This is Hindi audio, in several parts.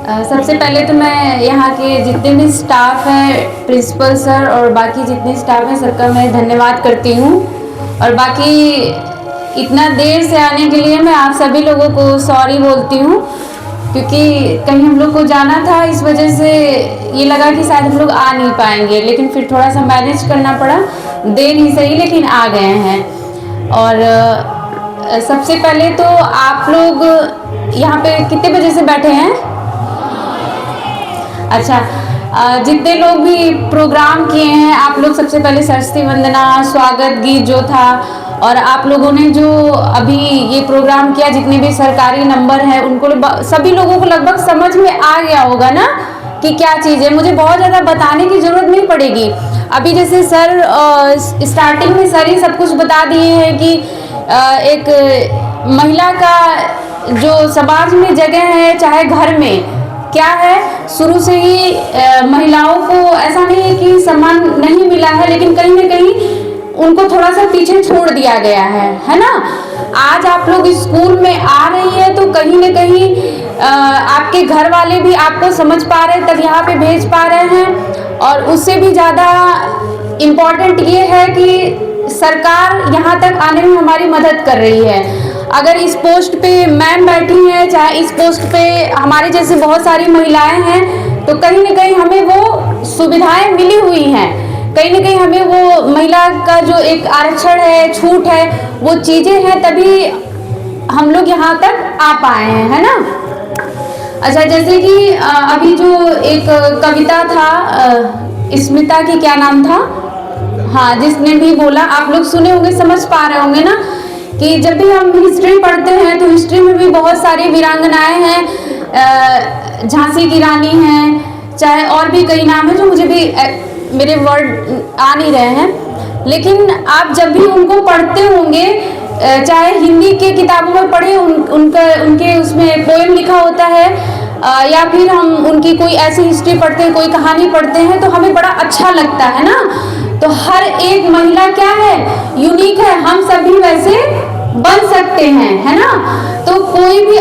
सबसे पहले तो मैं यहाँ के जितने भी स्टाफ हैं, प्रिंसिपल सर और बाकी जितने स्टाफ हैं, सबका मैं धन्यवाद करती हूँ। और बाकी इतना देर से आने के लिए मैं आप सभी लोगों को सॉरी बोलती हूँ, क्योंकि कहीं हम लोग को जाना था, इस वजह से ये लगा कि शायद हम लोग आ नहीं पाएंगे, लेकिन फिर थोड़ा सा मैनेज करना पड़ा, देर ही सही लेकिन आ गए हैं। और सबसे पहले तो आप लोग यहाँ पे कितने बजे से बैठे हैं? अच्छा, जितने लोग भी प्रोग्राम किए हैं आप लोग, सबसे पहले सरस्वती वंदना, स्वागत गीत जो था, और आप लोगों ने जो अभी ये प्रोग्राम किया, जितने भी सरकारी नंबर हैं उनको सभी लोगों को लगभग समझ में आ गया होगा ना कि क्या चीज़ है। मुझे बहुत ज़्यादा बताने की ज़रूरत नहीं पड़ेगी। अभी जैसे सर स्टार्टिंग में सर ही सब कुछ बता दिए हैं कि एक महिला का जो समाज में जगह है, चाहे घर में क्या है, शुरू से ही महिलाओं को ऐसा नहीं है कि सम्मान नहीं मिला है, लेकिन कहीं ना कहीं उनको थोड़ा सा पीछे छोड़ दिया गया है ना। आज आप लोग स्कूल में आ रही है तो कहीं ना कहीं आपके घर वाले भी आपको समझ पा रहे हैं, तब यहाँ पे भेज पा रहे हैं। और उससे भी ज़्यादा इम्पोर्टेंट ये है कि सरकार यहाँ तक आने में हमारी मदद कर रही है। अगर इस पोस्ट पे मैम बैठी हैं, चाहे इस पोस्ट पे हमारे जैसे बहुत सारी महिलाएं हैं, तो कहीं ना कहीं हमें वो सुविधाएं मिली हुई हैं, कहीं ना कहीं हमें वो महिला का जो एक आरक्षण है, छूट है, वो चीज़ें हैं, तभी हम लोग यहाँ तक आ पाए हैं, है ना। अच्छा, जैसे कि अभी जो एक कविता था, स्मिता की क्या नाम था, हाँ, जिसने भी बोला, आप लोग सुने होंगे, समझ पा रहे होंगे ना कि जब भी हम हिस्ट्री पढ़ते हैं तो हिस्ट्री में भी बहुत सारी वीरांगनाएं हैं, झांसी की रानी हैं, चाहे और भी कई नाम हैं जो मुझे भी मेरे वर्ड आ नहीं रहे हैं, लेकिन आप जब भी उनको पढ़ते होंगे, चाहे हिंदी के किताबों में पढ़े, उनके उसमें पोएम लिखा होता है, या फिर हम उनकी कोई ऐसी हिस्ट्री पढ़ते हैं, कोई कहानी पढ़ते हैं, तो हमें बड़ा अच्छा लगता है ना। तो हर एक महिला क्या है, यूनिक है, हम सभी वैसे बन सकते हैं, है ना। तो कोई भी,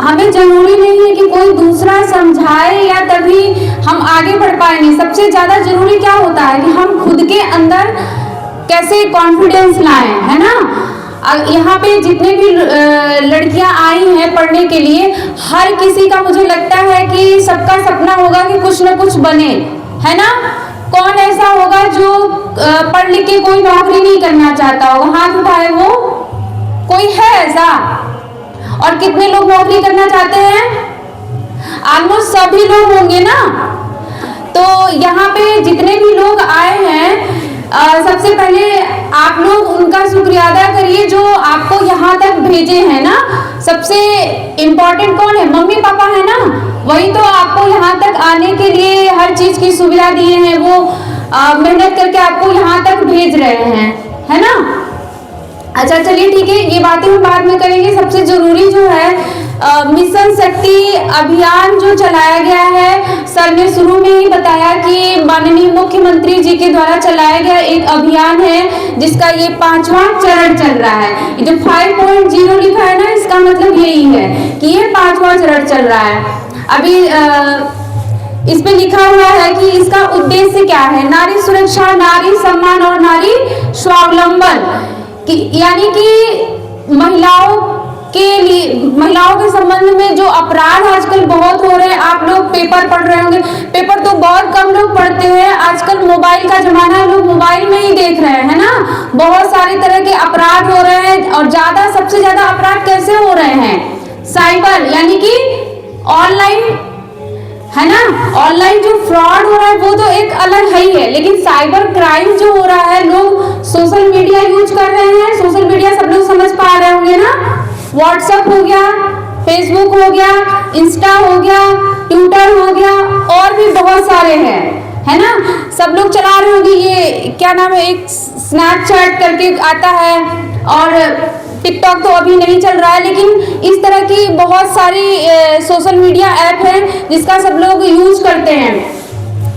हमें जरूरी नहीं है कि कोई दूसरा समझाए या तभी हम आगे बढ़ पाएंगे। सबसे ज्यादा जरूरी क्या होता है कि हम खुद के अंदर कैसे कॉन्फिडेंस लाएं, है ना। यहाँ पे जितने भी लड़कियां आई हैं पढ़ने के लिए, हर किसी का मुझे लगता है कि सबका सपना होगा कि कुछ ना कुछ बने, है ना। कौन ऐसा होगा जो पढ़ लिख के कोई नौकरी नहीं करना चाहता होगा? हाथ उठाए वो, कोई है ऐसा? और कितने लोग नौकरी करना चाहते हैं? ऑलमोस्ट सभी लोग होंगे ना। तो यहाँ पे जितने भी लोग आए हैं, सबसे पहले आप लोग उनका शुक्रिया अदा करिए जो आपको यहाँ तक भेजे हैं ना। सबसे इम्पोर्टेंट कौन है? मम्मी पापा है ना, वही तो आपको यहाँ तक आने के लिए हर चीज की सुविधा दिए हैं, वो मेहनत करके आपको यहाँ तक भेज रहे हैं, है ना। अच्छा, चलिए ठीक है, ये बातें हम बाद में करेंगे। सबसे जरूरी जो है मिशन शक्ति अभियान जो चलाया गया है, सर ने शुरू में ही बताया कि माननीय मुख्यमंत्री जी के द्वारा चलाया गया एक अभियान है, जिसका ये 5वां चरण चल रहा है। ये जो 5.0 लिखा है ना, इसका मतलब यही है कि ये 5वां चरण चल रहा है। अभी इस पे लिखा हुआ है कि इसका उद्देश्य क्या है? नारी सुरक्षा, नारी सम्मान और नारी स्वावलंबन, यानी कि महिलाओं के संबंध में जो अपराध आजकल बहुत हो रहे हैं। आप लोग पेपर पढ़ रहे होंगे, पेपर तो बहुत कम लोग पढ़ते हैं, आजकल मोबाइल का जमाना है, लोग मोबाइल में ही देख रहे हैं ना। बहुत सारे तरह के अपराध हो रहे हैं, और सबसे ज्यादा अपराध कैसे हो रहे हैं? साइबर, यानी कि ऑनलाइन, है ना। ऑनलाइन जो फ्रॉड हो रहा है वो तो एक अलग है ही है, लेकिन साइबर क्राइम जो हो रहा है, लोग सोशल मीडिया यूज कर रहे हैं। सोशल मीडिया सब लोग समझ पा रहे होंगे ना, व्हाट्सएप हो गया, फेसबुक हो गया, इंस्टा हो गया, ट्विटर हो गया, और भी बहुत सारे हैं, है ना। सब लोग चला रहे होंगे, ये क्या नाम है, एक स्नैपचैट करके आता है, और टिकटॉक तो अभी नहीं चल रहा है, लेकिन इस तरह की बहुत सारी सोशल मीडिया ऐप हैं जिसका सब लोग यूज करते हैं।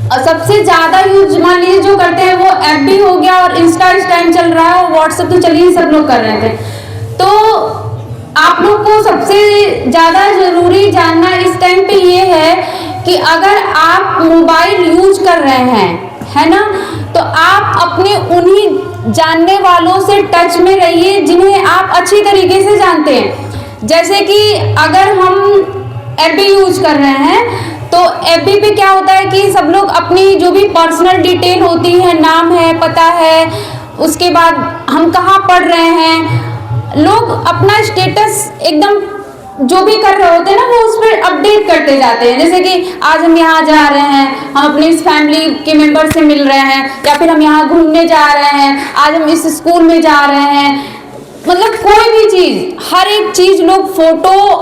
और सबसे ज्यादा यूज मान लीजिए जो करते हैं वो एफबी हो गया, और इंस्टा इस टाइम चल रहा है, और व्हाट्सएप तो चलिए सब लोग कर रहे थे। तो आप लोग को सबसे ज्यादा जरूरी जानना इस टाइम पे ये कि अगर आप मोबाइल यूज कर रहे हैं, है ना, तो आप अपने उन्हीं जानने वालों से टच में रहिए जिन्हें आप अच्छी तरीके से जानते हैं। जैसे कि अगर हम एफबी यूज कर रहे हैं तो एफबी पे क्या होता है कि सब लोग अपनी जो भी पर्सनल डिटेल होती है, नाम है, पता है, उसके बाद हम कहाँ पढ़ रहे हैं, लोग अपना स्टेटस एकदम जो भी कर रहे होते हैं ना वो उस पर अपडेट करते जाते हैं। जैसे कि आज हम यहाँ जा रहे हैं, हम अपनी इस फैमिली के मेंबर से मिल रहे हैं, या फिर हम यहाँ घूमने जा रहे हैं, आज हम इस स्कूल में जा रहे हैं। मतलब कोई भी चीज, हर एक चीज लोग फोटो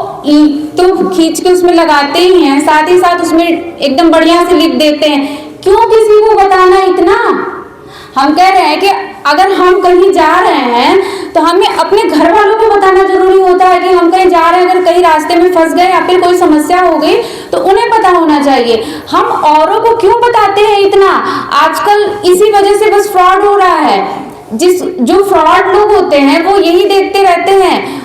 तो खींच के उसमें लगाते ही हैं, साथ ही साथ उसमें एकदम बढ़िया से लिख देते हैं। क्यों किसी को बताना इतना? हम कह रहे हैं कि अगर हम कहीं जा रहे हैं तो हमें अपने घर वालों को बताना जरूरी होता है कि हम कहीं जा रहे हैं, अगर कहीं रास्ते में फंस गए या फिर कोई समस्या हो गई तो उन्हें पता होना चाहिए। हम औरों को क्यों बताते हैं इतना? आजकल इसी वजह से बस फ्रॉड हो रहा है। जो फ्रॉड लोग होते हैं वो यही देखते रहते हैं,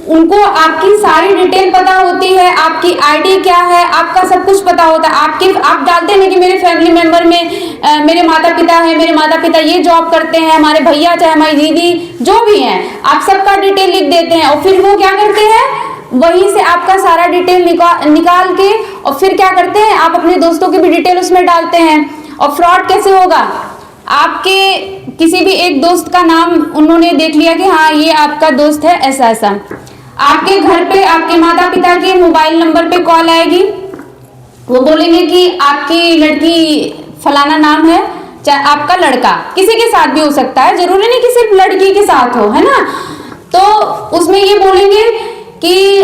उनको आपकी सारी डिटेल पता होती है, आपकी आईडी क्या है, आपका सब कुछ पता होता है। आप डालते हैं कि मेरे फैमिली मेंबर में मेरे माता पिता है, मेरे माता पिता ये जॉब करते हैं, हमारे भैया चाहे हमारी दीदी जो भी हैं, आप सबका डिटेल लिख देते हैं और फिर वो क्या करते हैं, वहीं से आपका सारा डिटेल निकाल के और फिर क्या करते हैं, आप अपने दोस्तों की भी डिटेल उसमें डालते हैं। और फ्रॉड कैसे होगा? आपके किसी भी एक दोस्त का नाम उन्होंने देख लिया कि हाँ ये आपका दोस्त है, ऐसा ऐसा, आपके घर पे आपके माता पिता के मोबाइल नंबर पे कॉल आएगी, वो बोलेंगे कि आपकी लड़की फलाना नाम है, चाहे आपका लड़का किसी के साथ भी हो सकता है, जरूरी नहीं कि सिर्फ लड़की के साथ हो, है ना। तो उसमें ये बोलेंगे कि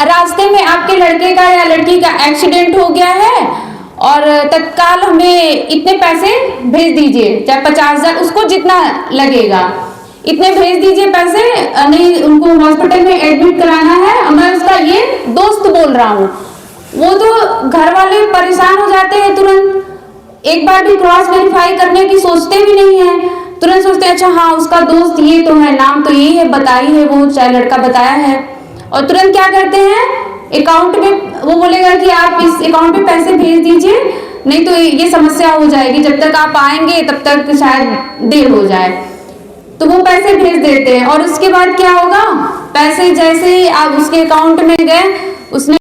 रास्ते में आपके लड़के का या लड़की का एक्सीडेंट हो गया है और तत्काल हमें इतने पैसे भेज दीजिए, चाहे 50,000, उसको जितना लगेगा इतने भेज दीजिए पैसे, नहीं उनको हॉस्पिटल में एडमिट कराना है, मैं उसका ये दोस्त बोल रहा हूँ। वो तो घर वाले परेशान हो जाते हैं, तुरंत एक बार भी क्रॉस वेरीफाई करने की सोचते भी नहीं है, तुरंत सोचते हैं अच्छा हाँ उसका दोस्त ये तो है, नाम तो यही है, बताई है वो, चाहे लड़का बताया है, और तुरंत क्या करते हैं, अकाउंट में वो बोलेगा कि आप इस अकाउंट पे पैसे भेज दीजिए, नहीं तो ये समस्या हो जाएगी, जब तक आप आएंगे तब तक शायद देर हो जाए। तो वो पैसे भेज देते हैं और उसके बाद क्या होगा, पैसे जैसे ही आप उसके अकाउंट में गए, उसने